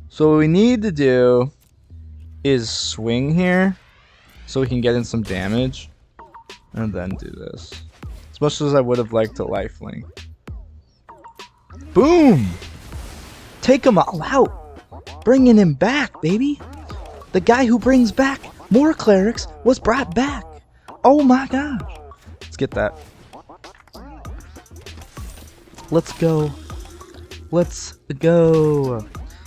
So what we need to do is swing here so we can get in some damage. And then do this. As much as I would have liked to lifelink. Boom! Take him all out. Bringing him back, baby. The guy who brings back more clerics was brought back. Oh my gosh. Let's get that. Let's go. Let's go.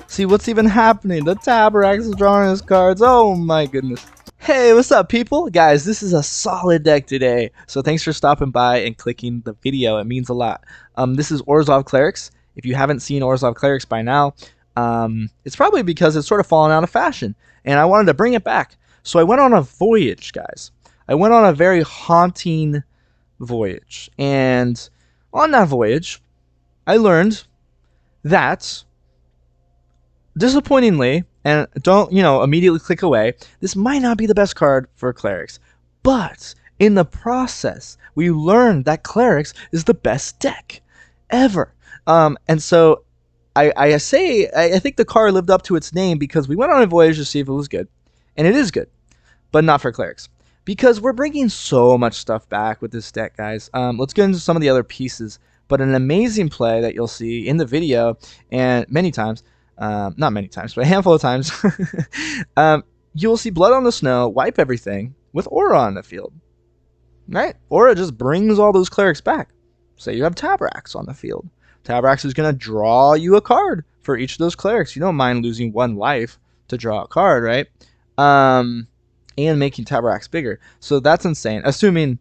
See what's even happening. The Taborax is drawing his cards. Oh my goodness. Hey, what's up, people? Guys, this is a solid deck today. So thanks for stopping by and clicking the video. It means a lot. This is Orzhov Clerics. If you haven't seen Orzhov Clerics by now, it's probably because it's sort of fallen out of fashion. And I wanted to bring it back. So I went on a voyage, guys. I went on a very haunting voyage. And on that voyage, I learned that, disappointingly, and don't, immediately click away, this might not be the best card for Clerics. But in the process, we learned that Clerics is the best deck ever. And so I think the card lived up to its name because we went on a voyage to see if it was good. And it is good, but not for Clerics. Because we're bringing so much stuff back with this deck, guys. Let's get into some of the other pieces. But an amazing play that you'll see in the video, and many times, not many times, but a handful of times, you'll see Blood on the Snow wipe everything with Orah on the field. Right? Orah just brings all those clerics back. Say you have Taborax on the field. Taborax is going to draw you a card for each of those clerics. You don't mind losing one life to draw a card, right? And making Taborax bigger. So that's insane. Assuming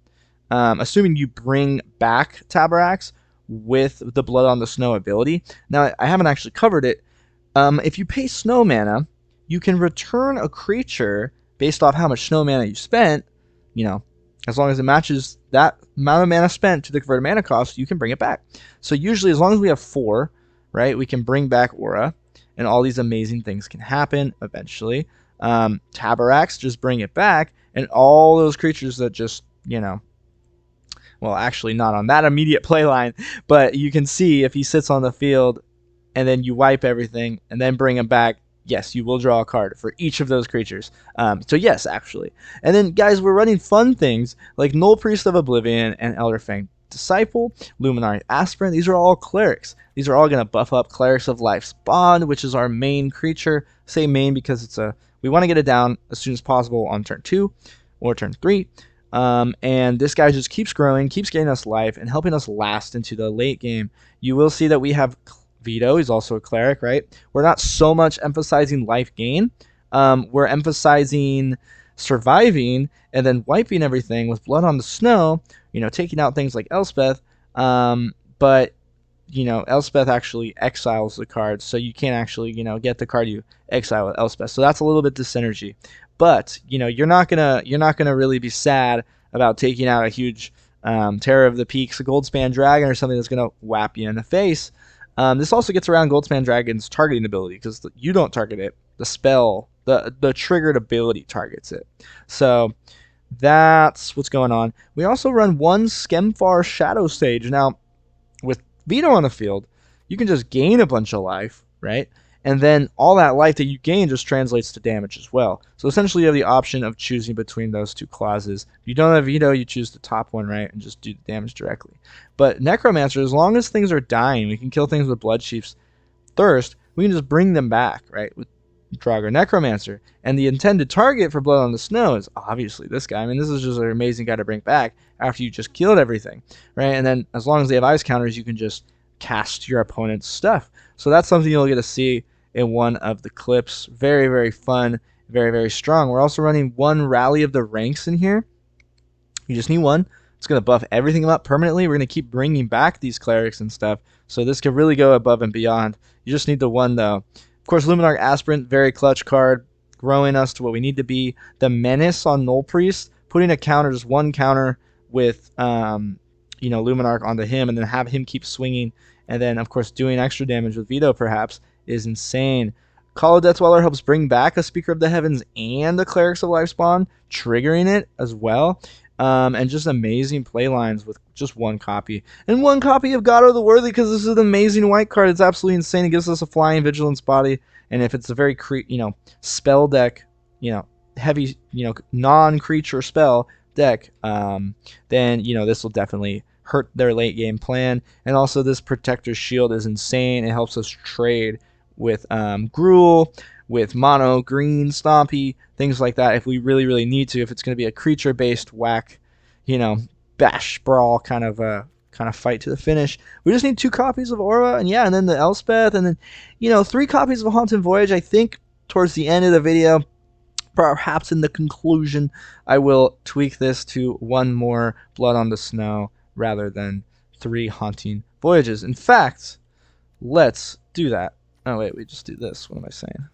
you bring back Taborax with the Blood on the Snow ability. Now, I haven't actually covered it. If you pay snow mana, you can return a creature based off how much snow mana you spent. As long as it matches that amount of mana spent to the converted mana cost, you can bring it back. So usually, as long as we have 4, right, we can bring back Orah, and all these amazing things can happen eventually. Taborax, just bring it back, and all those creatures that just, well, actually not on that immediate play line, but you can see if he sits on the field and then you wipe everything and then bring him back, yes, you will draw a card for each of those creatures. So yes, actually. And then, guys, we're running fun things like Null Priest of Oblivion and Elderfang Disciple, Luminary Aspirant. These are all clerics. These are all going to buff up Clerics of Life's Bond, which is our main creature. Say main because we want to get it down as soon as possible on turn 2 or turn 3. And this guy just keeps growing, keeps getting us life, and helping us last into the late game. You will see that we have Vito. He's also a cleric, right? We're not so much emphasizing life gain. We're emphasizing surviving and then wiping everything with Blood on the Snow, taking out things like Elspeth. But, Elspeth actually exiles the card, so you can't actually, get the card you exile with Elspeth. So that's a little bit dissynergy. But, you're not gonna really be sad about taking out a huge Terror of the Peaks, a Goldspan Dragon, or something that's gonna whap you in the face. This also gets around Goldspan Dragon's targeting ability because you don't target it. The spell, the triggered ability targets it. So that's what's going on. We also run one Skemfar Shadow Sage. Now, with Vito on the field, you can just gain a bunch of life, right? And then all that life that you gain just translates to damage as well. So essentially you have the option of choosing between those two clauses. If you don't have Vito, you choose the top one, right, and just do the damage directly. But Necromancer, as long as things are dying, we can kill things with Bloodchief's Thirst, we can just bring them back, right, with Draugr Necromancer. And the intended target for Blood on the Snow is obviously this guy. I mean, this is just an amazing guy to bring back after you just killed everything, right? And then as long as they have ice counters, you can just cast your opponent's stuff. So that's something you'll get to see in one of the clips. Very, very fun, very, very strong. We're also running one Rally of the Ranks in here. You just need one. It's going to buff everything up permanently. We're going to keep bringing back these clerics and stuff, so this could really go above and beyond. You just need the one, though. Of course, Luminarch Aspirant, very clutch card, growing us to what we need to be. The Menace on Null Priest, putting a counter, just one counter with Luminarch onto him, and then have him keep swinging, and then, of course, doing extra damage with Vito, perhaps, is insane. Call of Death Dweller helps bring back a Speaker of the Heavens and the Clerics of Life Spawn, triggering it as well. And just amazing play lines with just one copy. And one copy of God of the Worthy, because this is an amazing white card. It's absolutely insane. It gives us a flying vigilance body. And if it's a very spell deck, heavy, non-creature spell deck, then this will definitely hurt their late game plan. And also this Protector's Shield is insane. It helps us trade with Gruul, with mono, green, stompy, things like that if we really need to. If it's going to be a creature based whack, bash brawl kind of fight to the finish. We just need 2 copies of Orah, and then the Elspeth, and then 3 copies of Haunted Voyage. I think towards the end of the video, perhaps in the conclusion, I will tweak this to 1 more Blood on the Snow rather than 3 Haunting Voyages. In fact, let's do that. Oh wait, we just do this. What am I saying?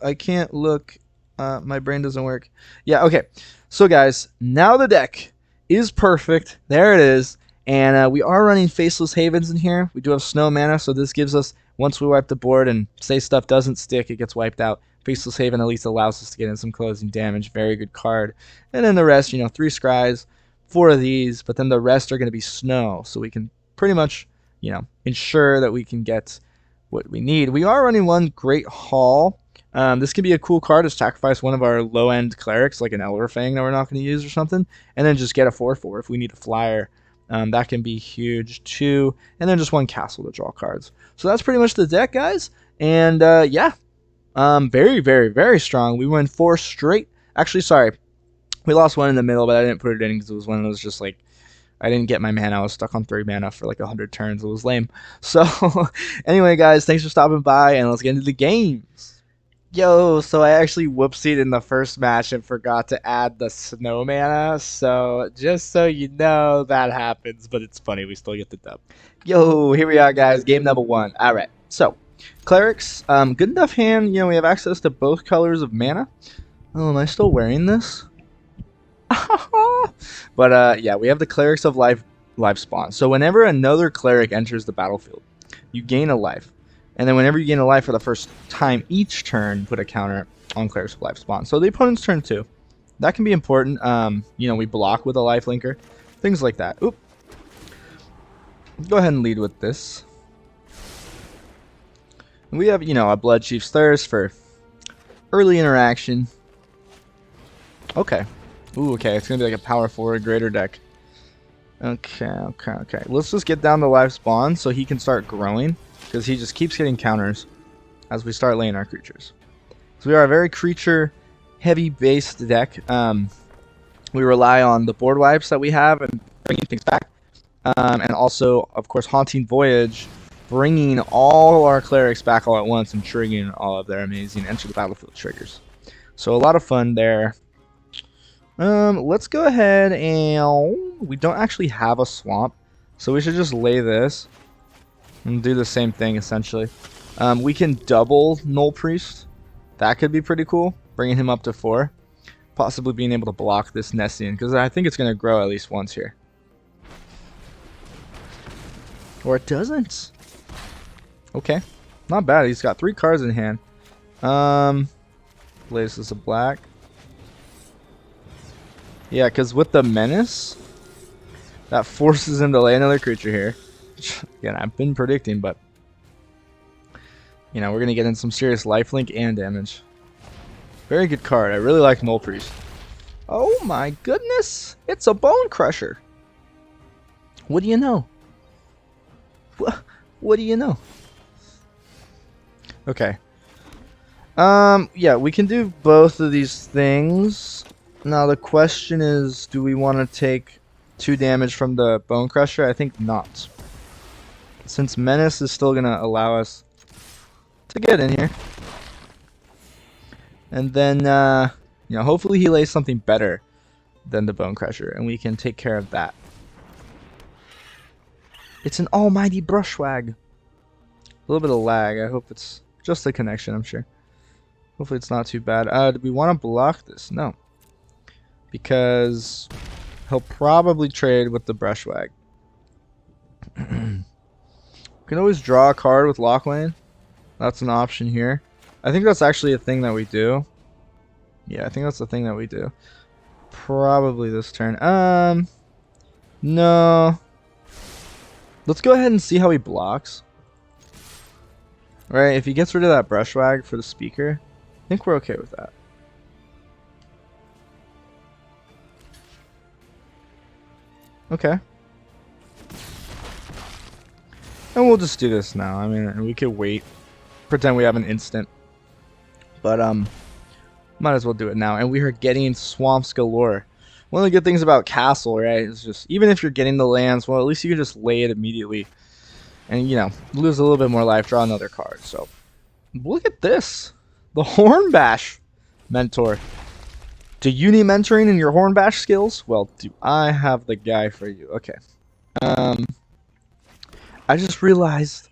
I can't look. My brain doesn't work. Yeah, okay. So guys, now the deck is perfect. There it is. And we are running Faceless Havens in here. We do have Snow Mana, so this gives us, once we wipe the board and say stuff doesn't stick, it gets wiped out. Faceless Haven at least allows us to get in some closing damage. Very good card. And then the rest, 3 Scries, 4 of these, but then the rest are going to be Snow. So we can pretty much, ensure that we can get what we need. We are running 1 Great Hall. This can be a cool card to sacrifice one of our low-end clerics, like an Elderfang that we're not going to use or something, and then just get a 4/4 if we need a flyer. That can be huge too. And then just 1 castle to draw cards. So that's pretty much the deck, guys. And very, very, very strong. We won 4 straight. Actually, sorry. We lost 1 in the middle, but I didn't put it in because it was one that was just like, I didn't get my mana. I was stuck on 3 mana for like 100 turns. It was lame. So anyway, guys, thanks for stopping by, and let's get into the games. Yo, so I actually whoopsied in the first match and forgot to add the Snow Mana, so just so you know, that happens, but it's funny, we still get the dub. Yo, here we are, guys, game number 1. Alright, so, Clerics, good enough hand, we have access to both colors of mana. Oh, am I still wearing this? But, yeah, we have the Clerics of Life Spawn. So whenever another Cleric enters the battlefield, you gain a life. And then whenever you gain a life for the first time each turn, put a counter on Clerics of Life Spawn. So the opponent's turn too. That can be important. We block with a life linker. Things like that. Oop. Go ahead and lead with this. We have, a Blood Chief's Thirst for early interaction. Okay. Ooh, okay. It's going to be like a power forward greater deck. Okay. Let's just get down to Life Spawn so he can start growing. Because he just keeps getting counters as we start laying our creatures. So we are a very creature-heavy based deck. We rely on the board wipes that we have and bringing things back. And also, of course, Haunting Voyage, bringing all our clerics back all at once and triggering all of their amazing Enter the Battlefield triggers. So a lot of fun there. Let's go ahead and... We don't actually have a swamp, so we should just lay this. And do the same thing, essentially. We can double Null Priest. That could be pretty cool. Bringing him up to 4. Possibly being able to block this Nessian. Because I think it's going to grow at least once here. Or it doesn't. Okay. Not bad. He's got 3 cards in hand. Blaze is a black. Yeah, because with the Menace, that forces him to lay another creature here. Again, I've been predicting, but we're going to get in some serious lifelink and damage. Very good card. I really like Null Priest. Oh my goodness! It's a Bone Crusher! What do you know? What do you know? Okay. Yeah, we can do both of these things. Now the question is, do we want to take 2 damage from the Bone Crusher? I think not. Since Menace is still going to allow us to get in here. And then, hopefully he lays something better than the Bone Crusher, and we can take care of that. It's an almighty Brushwag. A little bit of lag. I hope it's just the connection, I'm sure. Hopefully it's not too bad. Do we want to block this? No. Because he'll probably trade with the Brushwag. We can always draw a card with Locklane. That's an option here. I think that's actually a thing that we do. Yeah, I think that's the thing that we do. Probably this turn. No. Let's go ahead and see how he blocks. Right, if he gets rid of that brushwag for the speaker, I think we're okay with that. Okay. And we'll just do this now. I mean, we could wait. Pretend we have an instant. But, might as well do it now. And we are getting swamps galore. One of the good things about Castle, right, is just, even if you're getting the lands, well, at least you can just lay it immediately. And, you know, lose a little bit more life, draw another card. So, look at this. The Hornbash mentor. Do you need mentoring in your Hornbash skills? Well, do I have the guy for you? Okay. I just realized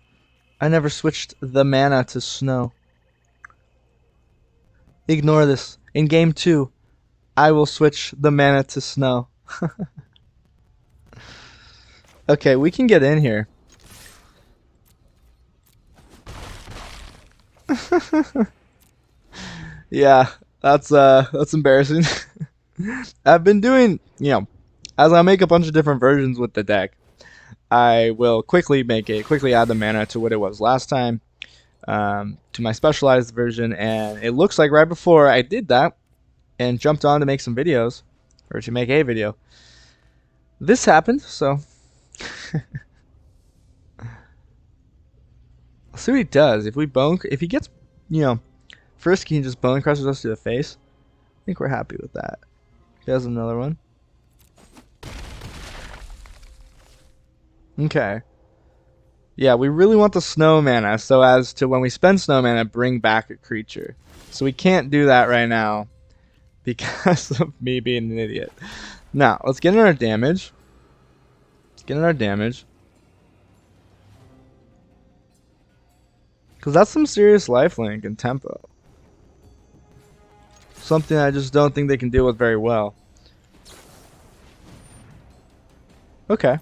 I never switched the mana to snow. Ignore this. In game 2, I will switch the mana to snow. Okay, we can get in here. Yeah, that's embarrassing. I've been doing, you know, as I make a bunch of different versions with the deck, I will quickly add the mana to what it was last time, to my specialized version, and it looks like right before I did that and jumped on to make some videos, or to make a video, this happened, so let's see what he does. If he gets, you know, first he just bone crushes us to the face, I think we're happy with that. He has another one. Okay. Yeah, we really want the snow mana, so as to when we spend snow mana, bring back a creature. So we can't do that right now because of me being an idiot. Now, let's get in our damage. Because that's some serious lifelink and tempo. Something I just don't think they can deal with very well. Okay.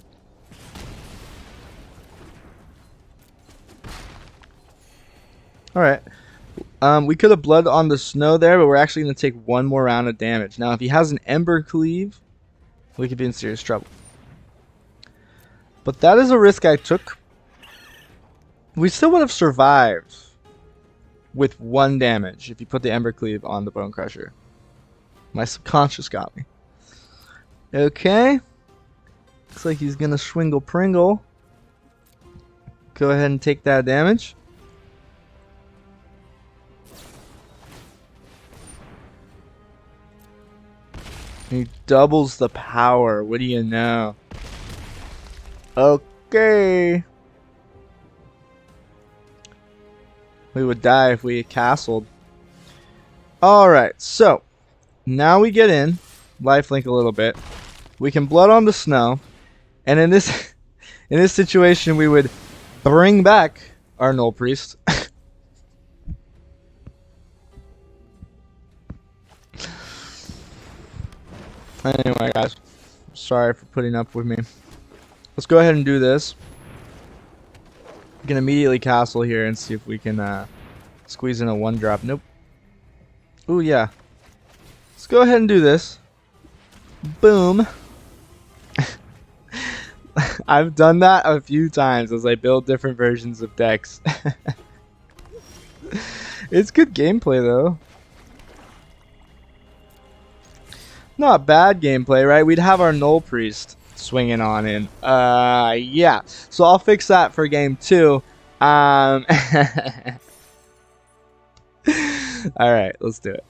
Alright. We could have blood on the snow there, but we're actually going to take one more round of damage. Now, if he has an Ember Cleave, we could be in serious trouble. But that is a risk I took. We still would have survived with 1 damage if you put the Ember Cleave on the Bone Crusher. My subconscious got me. Okay. Looks like he's going to Swingle Pringle. Go ahead and take that damage. He doubles the power. What do you know? Okay. We would die if we castled. Alright, so now we get in. Lifelink a little bit. We can blood on the snow. And in this situation we would bring back our Null Priest. Anyway, guys, sorry for putting up with me. Let's go ahead and do this. We can immediately castle here and see if we can squeeze in a 1-drop. Nope. Ooh, yeah. Let's go ahead and do this. Boom. I've done that a few times as I build different versions of decks. It's good gameplay, though. Not bad gameplay, right? We'd have our Null Priest swinging on in. Yeah. So I'll fix that for game 2. Alright, let's do it.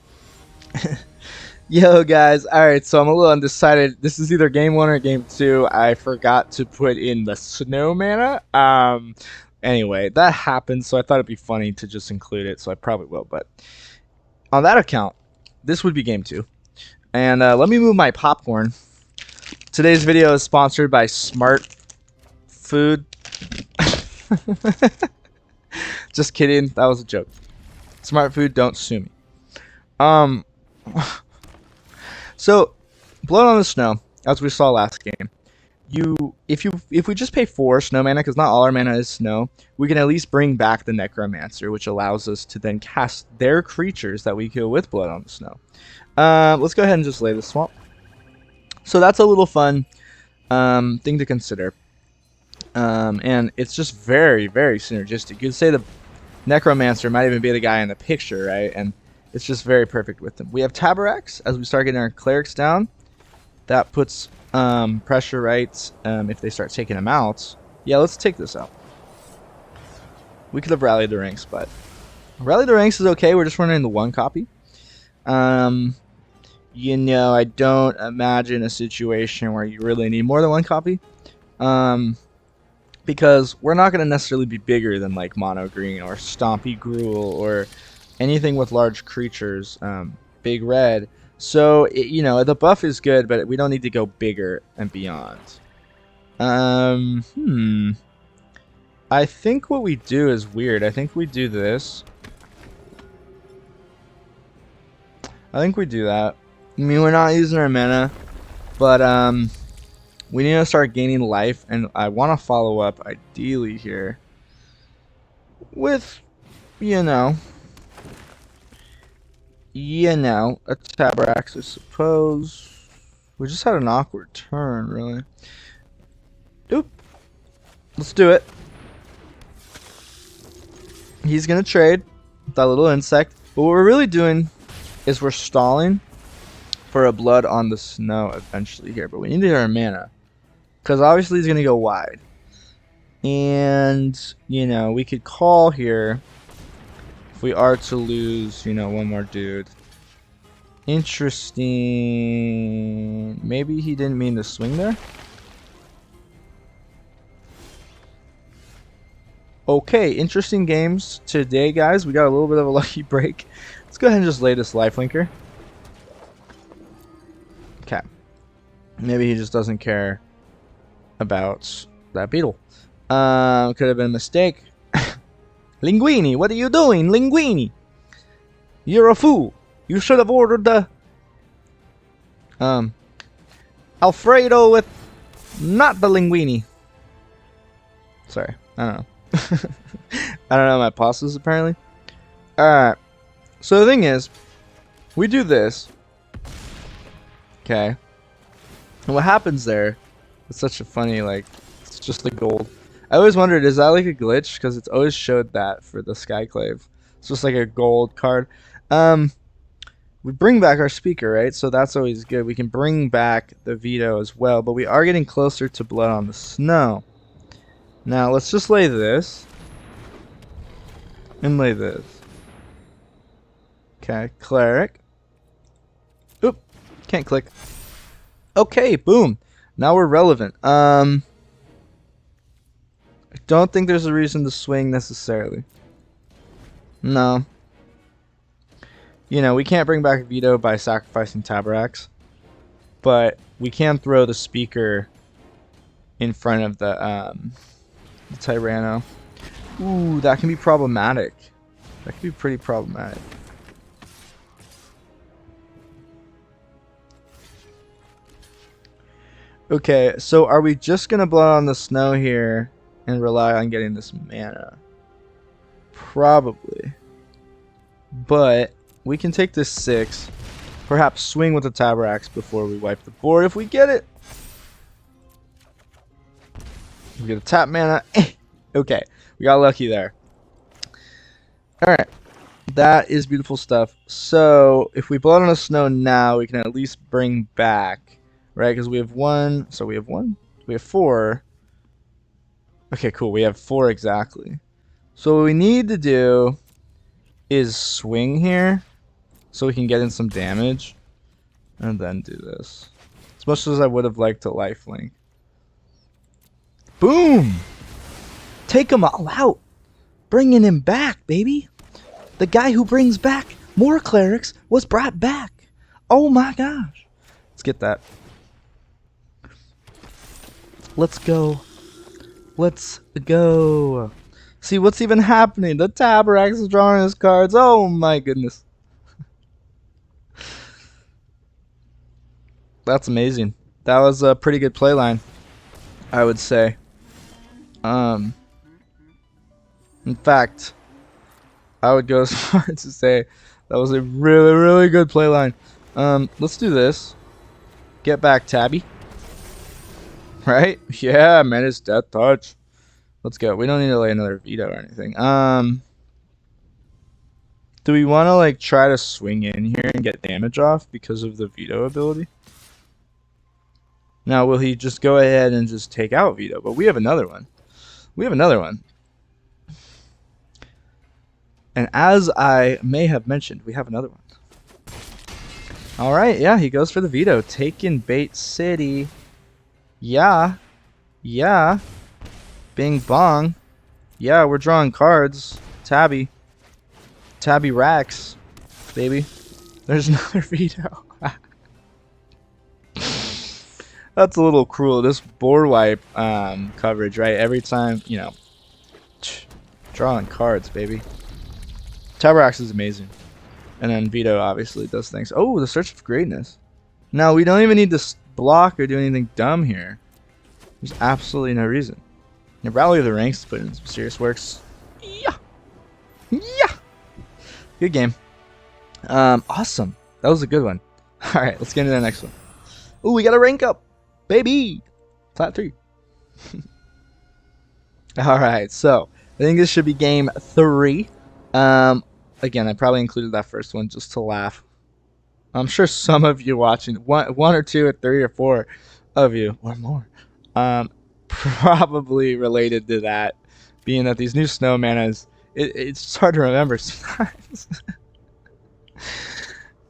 Yo, guys. Alright, so I'm a little undecided. This is either game 1 or game 2. I forgot to put in the snow mana. Anyway, that happened, so I thought it'd be funny to just include it, so I probably will. But on that account, this would be game 2. And let me move my popcorn. Today's video is sponsored by Smart Food. Just kidding. That was a joke. Smart Food, don't sue me. So, Blood on the Snow, as we saw last game. If we just pay 4 snow mana, because not all our mana is snow, we can at least bring back the Necromancer, which allows us to then cast their creatures that we kill with Blood on the Snow. Let's go ahead and just lay the swamp. So that's a little fun thing to consider. And it's just very, very synergistic. You'd say Necromancer might even be the guy in the picture, right? And it's just very perfect with them. We have Taborax as we start getting our clerics down. That puts pressure, right? If they start taking them out. Yeah, let's take this out. We could have rallied the ranks, but rally the ranks is okay. We're just running the one copy. You know, I don't imagine a situation where you really need more than one copy. Because we're not going to necessarily be bigger than like Mono Green or Stompy Gruul or anything with large creatures, Big Red. So, you know, the buff is good, but we don't need to go bigger and beyond. I think what we do is weird. I think we do this. I think we do that. I mean, we're not using our mana, but we need to start gaining life, and I want to follow up ideally here with, you know, a Taborax, I suppose. We just had an awkward turn, really. Oop. Let's do it. He's going to trade with that little insect, but what we're really doing is we're stalling for a blood on the snow eventually here, but we need our mana. Because obviously he's going to go wide. And, you know, we could call here if we are to lose, you know, one more dude. Interesting. Maybe he didn't mean to swing there. Okay, interesting games today, guys. We got a little bit of a lucky break. Let's go ahead and just lay this lifelinker. Okay. Maybe he just doesn't care about that beetle. Could have been a mistake. Linguini, what are you doing? Linguini! You're a fool. You should have ordered the Alfredo with not the linguini. Sorry, I don't know. I don't know my pastas apparently. Alright. So the thing is, we do this. Okay. And what happens there, it's such a funny, like, it's just the gold. I always wondered, is that like a glitch? Because it's always showed that for the Skyclave. It's just like a gold card. We bring back our speaker, right? So that's always good. We can bring back the veto as well. But we are getting closer to blood on the snow. Now, let's just lay this. And lay this. Okay, cleric. Oop, can't click. Okay, boom. Now we're relevant. I don't think there's a reason to swing necessarily. No. You know, we can't bring back veto by sacrificing Taborax. But we can throw the speaker in front of the Tyranno. Ooh, that can be problematic. That can be pretty problematic. Okay, so are we just going to blow on the snow here and rely on getting this mana? Probably. But we can take this 6. Perhaps swing with the Taborax before we wipe the board if we get it. We get a tap mana. Okay, we got lucky there. Alright, that is beautiful stuff. So, if we blow it on the snow now, we can at least bring back, right? Because we have 1, so we have 1, we have 4. Okay, cool, we have 4 exactly. So what we need to do is swing here, so we can get in some damage, and then do this. As much as I would have liked to lifelink. Boom! Take him all out. Bringing him back, baby. The guy who brings back more clerics was brought back. Oh my gosh. Let's get that. Let's go. Let's go. See what's even happening. The Taborax is drawing his cards. Oh my goodness. That's amazing. That was a pretty good playline, I would say. In fact, I would go as far as to say that was a really, really good playline. Let's do this. Get back, Tabby. Right? Yeah, man, it's death touch. Let's go. We don't need to lay another veto or anything. Do we want to like try to swing in here and get damage off because of the veto ability? Now, will he just go ahead and just take out veto? But we have another one. We have another one. And as I may have mentioned, we have another one. Alright, yeah, he goes for the veto. Taking Bait City. Yeah. Yeah. Bing bong. Yeah, we're drawing cards. Tabby. Taborax. Baby. There's another veto. That's a little cruel. This board wipe coverage, right? Every time, you know, drawing cards, baby. Taborax is amazing. And then veto obviously does things. Oh, the Search of Greatness. No, we don't even need to block or do anything dumb here. There's absolutely no reason. And Rally of the Ranks put in some serious works. Yeah. Yeah. Good game. Awesome. That was a good one. Alright, let's get into the next one. Ooh, we got a rank up. Baby. Flat 3. Alright, so I think this should be game 3. Again, I probably included that first one just to laugh. I'm sure some of you watching, one or two or three or four of you, or more, probably related to that, being that these new snow manas, it's hard to remember sometimes.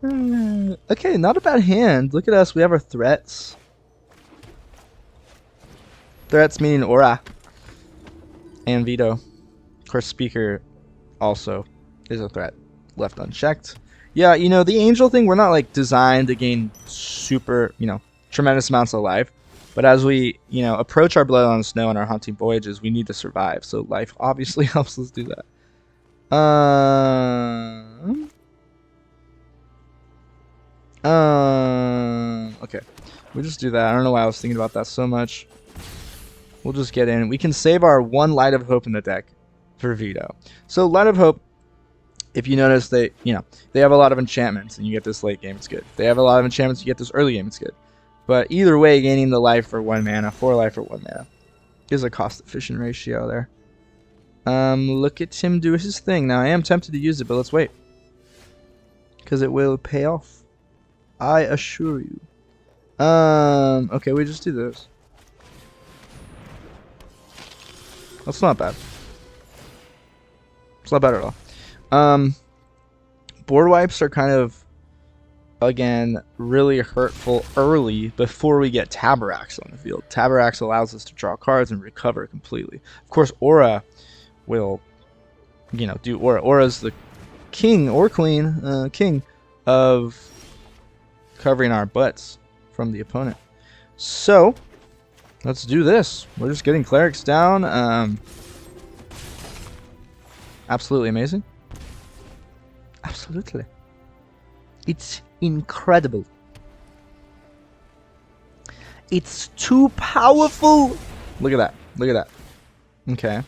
Okay, not a bad hand. Look at us, we have our threats. Threats meaning Orah and veto. Of course, speaker also is a threat. Left unchecked. Yeah, you know, the angel thing, we're not like designed to gain super, you know, tremendous amounts of life. But as we, you know, approach our blood on snow and our hunting voyages, we need to survive. So life obviously helps us do that. Okay. We'll just do that. I don't know why I was thinking about that so much. We'll just get in. We can save our one Light of Hope in the deck for veto. So Light of Hope, if you notice, they have a lot of enchantments, and you get this late game, it's good. If they have a lot of enchantments, you get this early game, it's good. But either way, gaining the life for 1 mana, 4 life for 1 mana, is a cost-efficient ratio there. Look at him do his thing. Now, I am tempted to use it, but let's wait. Because it will pay off. I assure you. Okay, we just do this. That's not bad. It's not bad at all. Board wipes are kind of, again, really hurtful early before we get Taborax on the field. Taborax allows us to draw cards and recover completely. Of course, Orah will, you know, do Orah. Orah's the king or queen, king of covering our butts from the opponent. So, let's do this. We're just getting clerics down. Absolutely amazing. Absolutely. It's incredible. It's too powerful. Look at that. Look at that. Okay.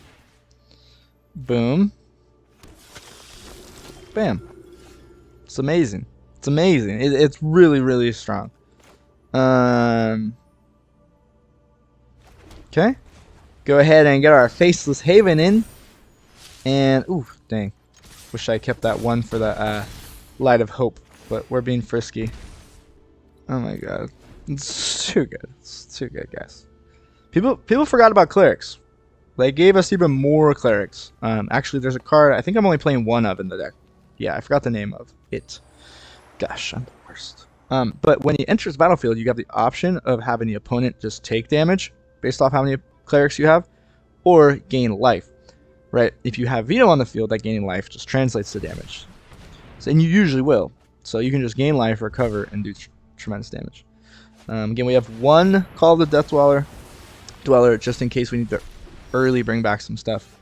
Boom. Bam. It's amazing. It's amazing. It's really, really strong. Okay. Go ahead and get our Faceless Haven in. And, ooh, dang. Wish I kept that one for the Light of Hope, but we're being frisky. Oh my god. It's too good. It's too good, guys. People forgot about Clerics. They gave us even more Clerics. Actually, there's a card I think I'm only playing one of in the deck. Yeah, I forgot the name of it. Gosh, I'm the worst. But when he enters battlefield, you have the option of having the opponent just take damage based off how many Clerics you have, or gain life. Right? If you have veto on the field, that gaining life just translates to damage. So, and you usually will. So you can just gain life, recover, and do tremendous damage. Again, we have one Call of the Death Dweller, just in case we need to early bring back some stuff.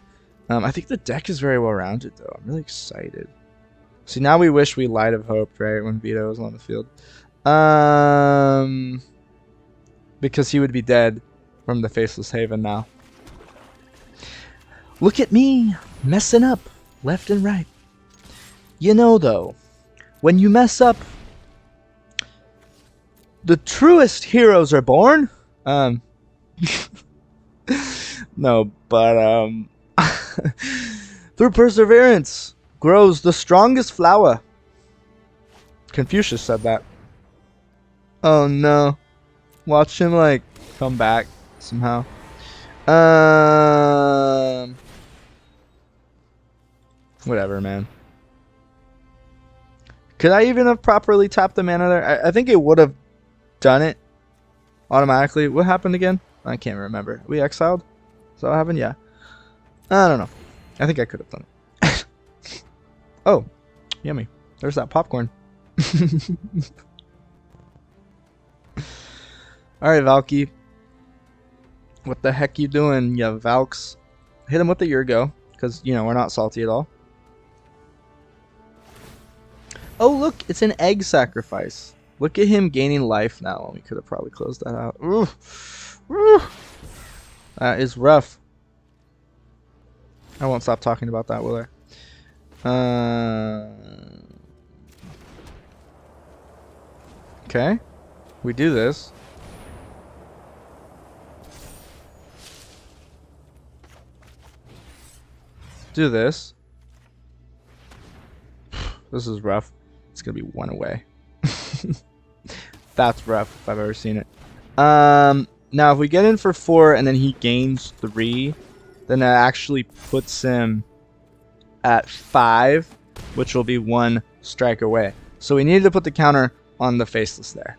I think the deck is very well rounded, though. I'm really excited. See, now we wish we Light of Hope, right, when Veto was on the field. Because he would be dead from the Faceless Haven now. Look at me, messing up, left and right. You know, though, when you mess up, the truest heroes are born. No, but through perseverance, grows the strongest flower. Confucius said that. Oh no. Watch him like come back somehow. Whatever, man. Could I even have properly tapped the mana there? I think it would have done it automatically. What happened again? I can't remember. We exiled? Is that what happened? Yeah. I don't know. I think I could have done it. Oh, yummy. There's that popcorn. Alright, Valky. What the heck you doing, ya Valks? Hit him with the Urgo, because, you know, we're not salty at all. Oh, look, it's an egg sacrifice. Look at him gaining life now. We could have probably closed that out. Ooh. Ooh. That is rough. I won't stop talking about that, will I? Okay. We do this. Do this. This is rough. It's gonna be one away. That's rough if I've ever seen it. Now if we get in for 4 and then he gains 3, then that actually puts him at 5, which will be 1 strike away. So we needed to put the counter on the Faceless there.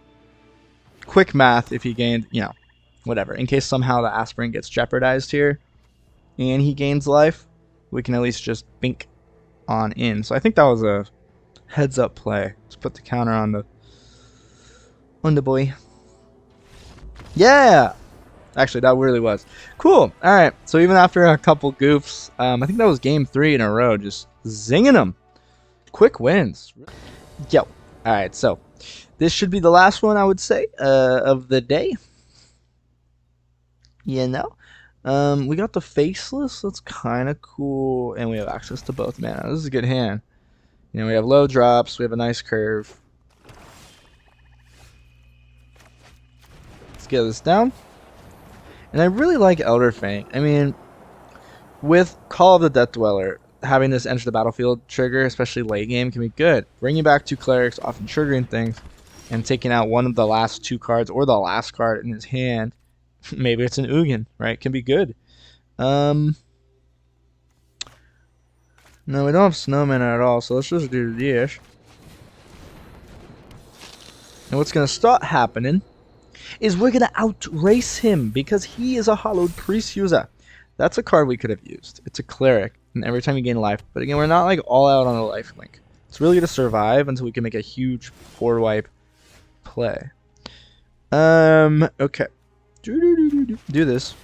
Quick math, if he gained, you know, whatever. In case somehow the Aspirin gets jeopardized here and he gains life, we can at least just bink on in. So I think that was a heads up play. Let's put the counter on the boy. Yeah! Actually, that really was. Cool. Alright, so even after a couple goofs, I think that was game 3 in a row, just zinging them. Quick wins. Yo. Alright, so this should be the last one, I would say, of the day. You know? We got the Faceless. That's kind of cool. And we have access to both mana. This is a good hand. You know, we have low drops. We have a nice curve. Let's get this down. And I really like Elder Fang. I mean, with Call of the Death Dweller, having this enter the battlefield trigger, especially late game, can be good. Bringing back 2 clerics, often triggering things, and taking out one of the last 2 cards or the last card in his hand. Maybe it's an Ugin, right? Can be good. No, we don't have snowman at all, so let's just do this. And what's going to start happening is we're going to outrace him because he is a Hallowed Priest user. That's a card we could have used. It's a cleric, and every time you gain life. But again, we're not like all out on the life link. It's really going to survive until we can make a huge board wipe play. Okay. Do this.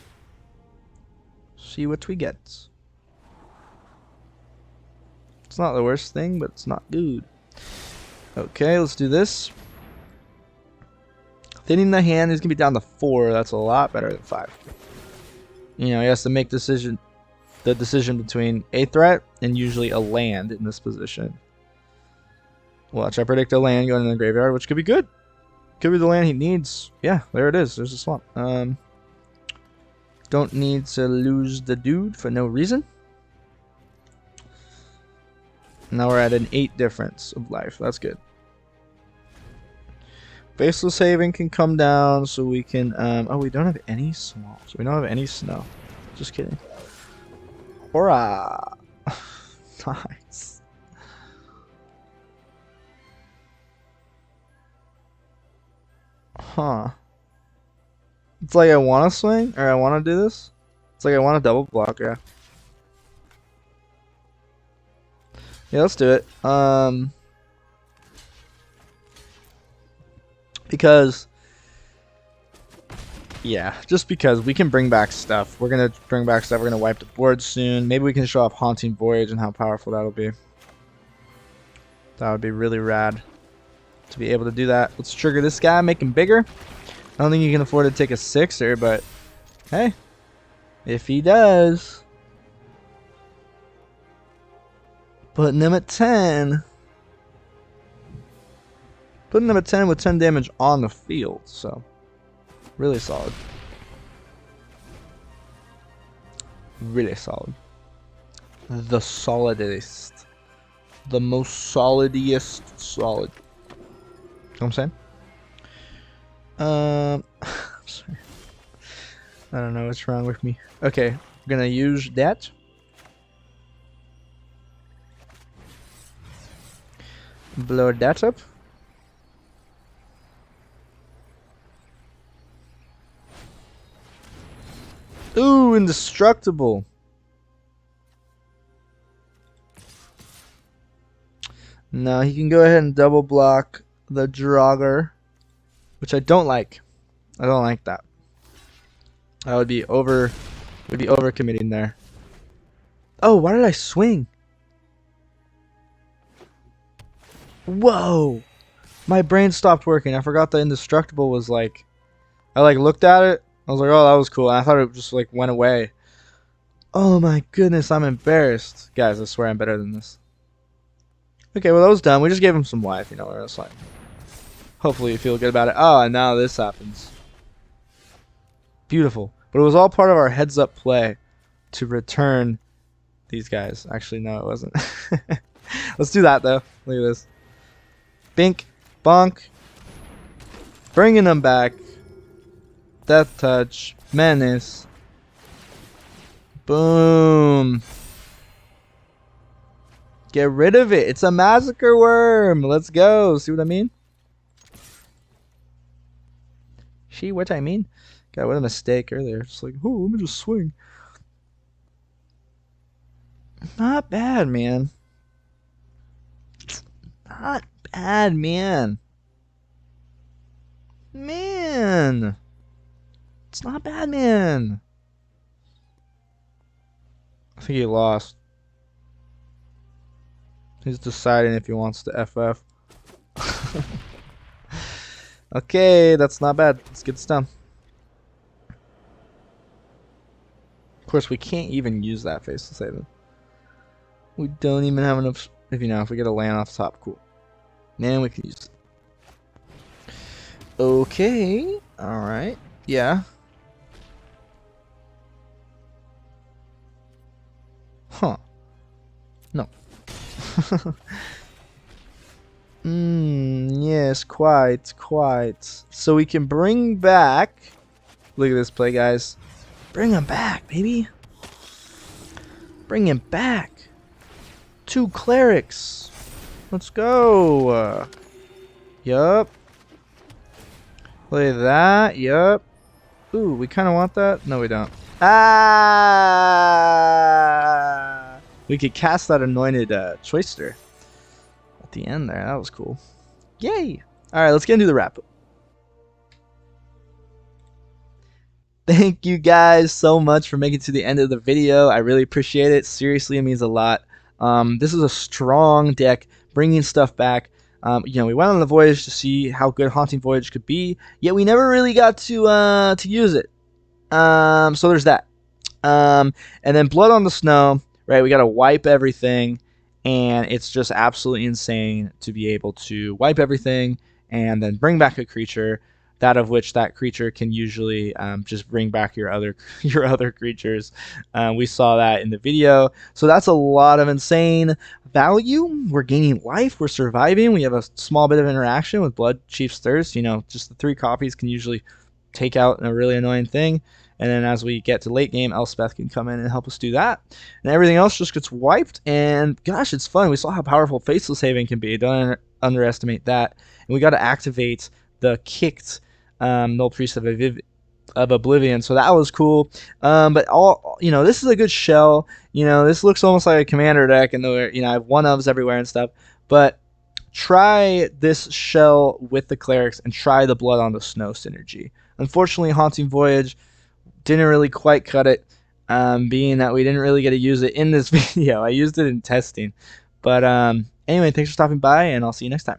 See what we get. It's not the worst thing, but it's not good. Okay, let's do this. Thinning the hand is going to be down to 4. That's a lot better than 5. You know, he has to make the decision between a threat and usually a land in this position. Watch, I predict a land going in the graveyard, which could be good. Could be the land he needs. Yeah, there it is. There's a swamp. Don't need to lose the dude for no reason. Now we're at an 8 difference of life. That's good. Faceless Haven can come down so we can... oh, we don't have any swamps. We don't have any snow. Just kidding. Orah! Nice. Huh. It's like I want to swing, or I want to do this. It's like I want to double block, yeah. Yeah, let's do it. Because... yeah, just because we can bring back stuff. We're going to bring back stuff. We're going to wipe the board soon. Maybe we can show off Haunting Voyage and how powerful that'll be. That would be really rad to be able to do that. Let's trigger this guy, make him bigger. I don't think he can afford to take a 6er, but hey, if he does, putting him at 10. Putting him at 10 with 10 damage on the field, so really solid. Really solid. The solidest. The most solidiest solid. You know what I'm saying? Sorry. I don't know what's wrong with me. Okay, we're gonna use that. Blow that up. Ooh, indestructible. Now he can go ahead and double block the Draugr, which I don't like. I don't like that. I would be overcommitting there. Oh, why did I swing? Whoa! My brain stopped working. I forgot the indestructible was like. I like looked at it. I was like, oh, that was cool. And I thought it just like went away. Oh my goodness, I'm embarrassed, guys. I swear I'm better than this. Okay, well that was done. We just gave him some life, you know. That's like. Hopefully you feel good about it. Oh, and now this happens. Beautiful. But it was all part of our heads-up play to return these guys. Actually, no, it wasn't. Let's do that, though. Look at this. Bink. Bonk. Bringing them back. Death Touch. Menace. Boom. Get rid of it. It's a Massacre Worm. Let's go. See what I mean? See what I mean? God, what a mistake earlier. Just like, oh, let me just swing. Not bad, man. Not bad, man. Man. It's not bad, man. I think he lost. He's deciding if he wants to FF. Okay, that's not bad. Let's get this done. Of course, we can't even use that face to save him. We don't even have enough. If you know, if we get a land off the top, cool. Then we can use it. Okay. All right. Yeah. Huh. No. Yes, quite. So we can bring back. Look at this play, guys. Bring him back, baby. Bring him back. 2 clerics. Let's go. Yup. Play that. Yup. Ooh, we kind of want that. No, we don't. Ah! We could cast that anointed choister at the end there. That was cool. Yay! All right, let's get into the wrap up. Thank you guys so much for making it to the end of the video. I really appreciate it. Seriously, it means a lot. This is a strong deck, bringing stuff back. You know, we went on the voyage to see how good Haunting Voyage could be, yet we never really got to use it. So there's that. And then Blood on the Snow, right? We got to wipe everything, and it's just absolutely insane to be able to wipe everything and then bring back a creature. That of which that creature can usually just bring back your other creatures. We saw that in the video. So that's a lot of insane value. We're gaining life. We're surviving. We have a small bit of interaction with Blood Chief's Thirst. You know, just the 3 copies can usually take out a really annoying thing. And then as we get to late game, Elspeth can come in and help us do that. And everything else just gets wiped. And gosh, it's fun. We saw how powerful Faceless Haven can be. Don't underestimate that. And we got to activate the kicked Null Priest of Oblivion, so that was cool. But all, you know, this is a good shell. You know, this looks almost like a commander deck, and you know, I have 1-ofs everywhere and stuff. But try this shell with the clerics and try the Blood on the Snow synergy. Unfortunately, Haunting Voyage didn't really quite cut it, being that we didn't really get to use it in this video. I used it in testing. But anyway, thanks for stopping by, and I'll see you next time.